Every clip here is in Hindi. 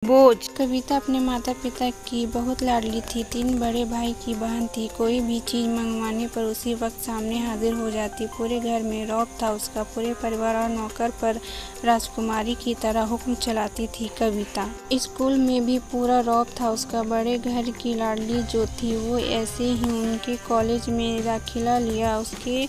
बोझ। कविता अपने माता पिता की बहुत लाडली थी। 3 बड़े भाई की बहन थी। कोई भी चीज मंगवाने पर उसी वक्त सामने हाजिर हो जाती। पूरे घर में रौब था उसका। पूरे परिवार और नौकर पर राजकुमारी की तरह हुक्म चलाती थी कविता। स्कूल में भी पूरा रौब था उसका। बड़े घर की लाडली जो थी वो ऐसे ही उनके कॉलेज में दाखिला लिया। उसके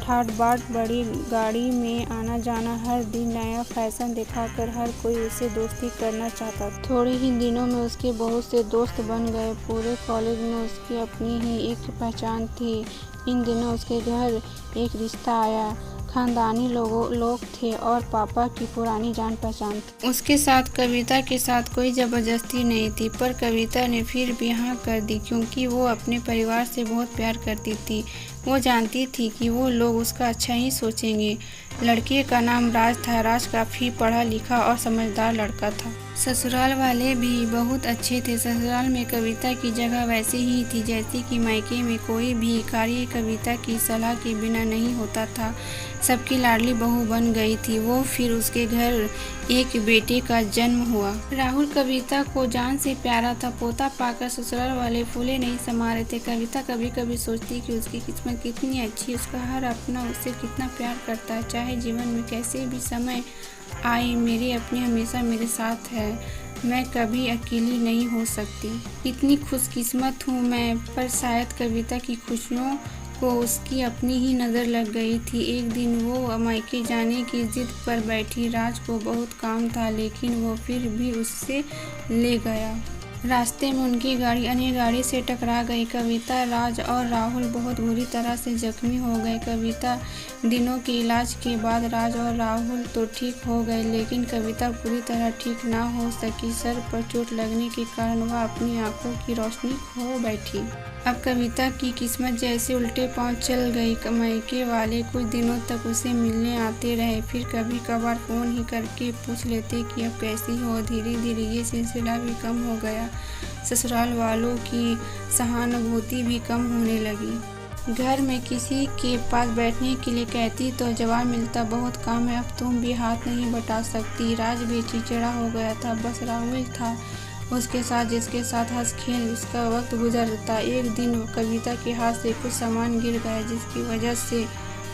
ठाट बाट बड़ी गाड़ी में आना जाना, हर दिन नया फैशन दिखाकर हर कोई उससे दोस्ती करना चाहता था। थोड़े ही दिनों में उसके बहुत से दोस्त बन गए। पूरे कॉलेज में उसकी अपनी ही एक पहचान थी। इन दिनों उसके घर एक रिश्ता आया। खानदानी लोग थे और पापा की पुरानी जान पहचान थी। उसके साथ कविता के साथ कोई जबरदस्ती नहीं थी, पर कविता ने फिर भी हाँ कर दी क्योंकि वो अपने परिवार से बहुत प्यार करती थी। वो जानती थी कि वो लोग उसका अच्छा ही सोचेंगे। लड़के का नाम राज था। राज काफी पढ़ा लिखा और समझदार लड़का था। ससुराल वाले भी बहुत अच्छे थे। ससुराल में कविता की जगह वैसे ही थी जैसे कि मायके में कोई भी कार्य कविता की सलाह के बिना नहीं होता था। सबकी लाडली बहू बन गई थी वो। फिर उसके घर एक बेटे का जन्म हुआ। राहुल कविता को जान से प्यारा था। पोता पाकर ससुराल वाले फूले नहीं समा रहे थे। कविता कभी कभी सोचती कि उसकी किस्मत कितनी अच्छी, उसका हर अपना उससे कितना प्यार करता है। चाहे जीवन में कैसे भी समय आए, मेरे अपने हमेशा मेरे साथ है। मैं कभी अकेली नहीं हो सकती। इतनी खुशकिस्मत हूँ मैं। पर शायद कविता की खुशियों को उसकी अपनी ही नज़र लग गई थी। एक दिन वो मायके जाने की जिद पर बैठी। राज को बहुत काम था लेकिन वो फिर भी उससे ले गया। रास्ते में उनकी गाड़ी अन्य गाड़ी से टकरा गई। कविता, राज और राहुल बहुत बुरी तरह से जख्मी हो गए। कविता दिनों के इलाज के बाद राज और राहुल तो ठीक हो गए लेकिन कविता पूरी तरह ठीक ना हो सकी। सर पर चोट लगने के कारण वह अपनी आंखों की रोशनी खो बैठी। अब कविता की किस्मत जैसे उल्टे पांव चल गई। मायके वाले कुछ दिनों तक उसे मिलने आते रहे, फिर कभी कभार फोन ही करके पूछ लेते कि अब कैसी हो। धीरे धीरे ये सिलसिला भी कम हो गया। ससुराल वालों की सहानुभूति भी कम होने लगी। घर में किसी के पास बैठने के लिए कहती तो जवाब मिलता, बहुत काम है, अब तुम भी हाथ नहीं बटा सकती। राज भी चिड़चिड़ा हो गया था। बस राहुल था उसके साथ जिसके साथ हंस खेल उसका वक्त गुजरता। एक दिन कविता के हाथ से कुछ सामान गिर गया जिसकी वजह से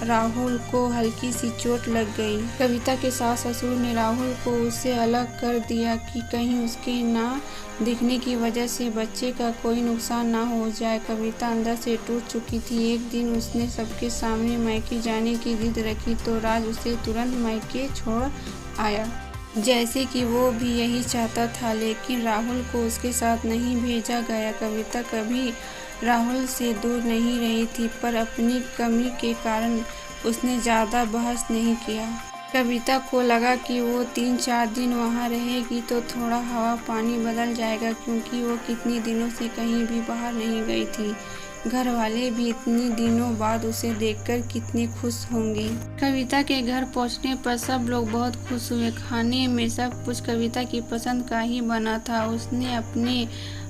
राहुल को हल्की सी चोट लग गई। कविता के सास ससुर ने राहुल को उससे अलग कर दिया कि कहीं उसके ना दिखने की वजह से बच्चे का कोई नुकसान ना हो जाए। कविता अंदर से टूट चुकी थी। एक दिन उसने सबके सामने मायके जाने की जिद रखी तो राज उसे तुरंत मायके छोड़ आया, जैसे कि वो भी यही चाहता था। लेकिन राहुल को उसके साथ नहीं भेजा गया। कविता कभी राहुल से दूर नहीं रही थी, पर अपनी कमी के कारण उसने ज़्यादा बहस नहीं किया। कविता को लगा कि वो 3-4 दिन वहाँ रहेगी तो थोड़ा हवा पानी बदल जाएगा क्योंकि वो कितने दिनों से कहीं भी बाहर नहीं गई थी। घर वाले भी इतने दिनों बाद उसे देखकर कितने खुश होंगे। कविता के घर पहुंचने पर सब लोग बहुत खुश हुए। खाने में सब कुछ कविता की पसंद का ही बना था। उसने अपने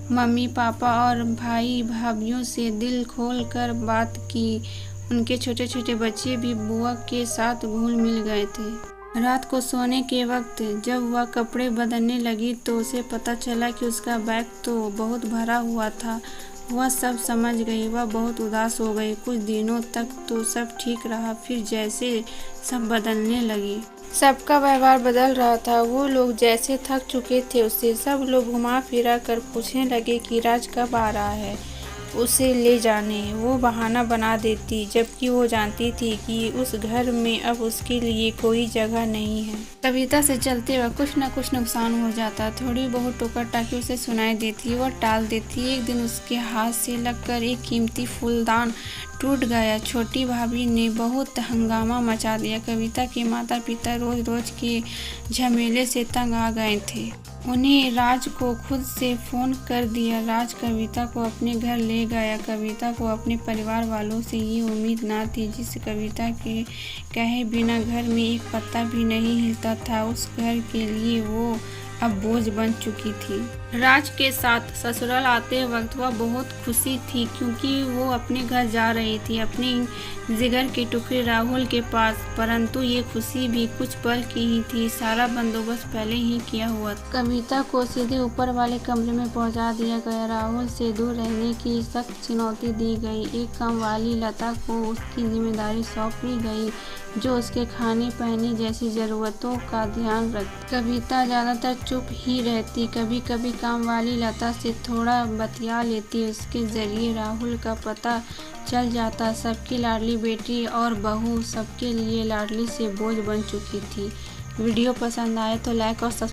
मम्मी पापा और भाई भाभीियों से दिल खोल कर बात की। उनके छोटे छोटे बच्चे भी बुआ के साथ घुल मिल गए थे। रात को सोने के वक्त जब वह कपड़े बदलने लगी तो उसे पता चला कि उसका बैग तो बहुत भरा हुआ था। वह सब समझ गई। वह बहुत उदास हो गई। कुछ दिनों तक तो सब ठीक रहा, फिर जैसे सब बदलने लगी। सबका व्यवहार बदल रहा था। वो लोग जैसे थक चुके थे उससे। सब लोग घुमा फिरा कर पूछने लगे कि राज कब आ रहा है उसे ले जाने। वो बहाना बना देती जबकि वो जानती थी कि उस घर में अब उसके लिए कोई जगह नहीं है। कविता से चलते वक्त कुछ न कुछ नुकसान हो जाता। थोड़ी बहुत टोकर टाकी उसे सुनाई देती, वो टाल देती। एक दिन उसके हाथ से लगकर एक कीमती फूलदान टूट गया। छोटी भाभी ने बहुत हंगामा मचा दिया। कविता के माता पिता रोज रोज के झमेले से तंग आ गए थे। उन्हें राज को खुद से फोन कर दिया। राज कविता को अपने घर ले गया। कविता को अपने परिवार वालों से ये उम्मीद ना थी। जिस कविता के कहे बिना घर में एक पत्ता भी नहीं हिलता था, उस घर के लिए वो अब बोझ बन चुकी थी। राज के साथ ससुराल आते वक्त वह बहुत खुशी थी क्योंकि वो अपने घर जा रही थी, अपने जिगर के टुकड़े राहुल के पास। परंतु ये खुशी भी कुछ पल की ही थी। सारा बंदोबस्त पहले ही किया हुआ था। कविता को सीधे ऊपर वाले कमरे में पहुंचा दिया गया। राहुल से दूर रहने की सख्त चुनौती दी गई। एक काम वाली लता को उसकी जिम्मेदारी सौंपी गई जो उसके खाने पहने जैसी जरूरतों का ध्यान रखती। कविता ज्यादातर चुप ही रहती, कभी कभी काम वाली लता से थोड़ा बतिया लेती। उसके जरिए राहुल का पता चल जाता। सबकी लाडली बेटी और बहू सबके लिए लाडली से बोझ बन चुकी थी। वीडियो पसंद आए तो लाइक और सब्सक्राइब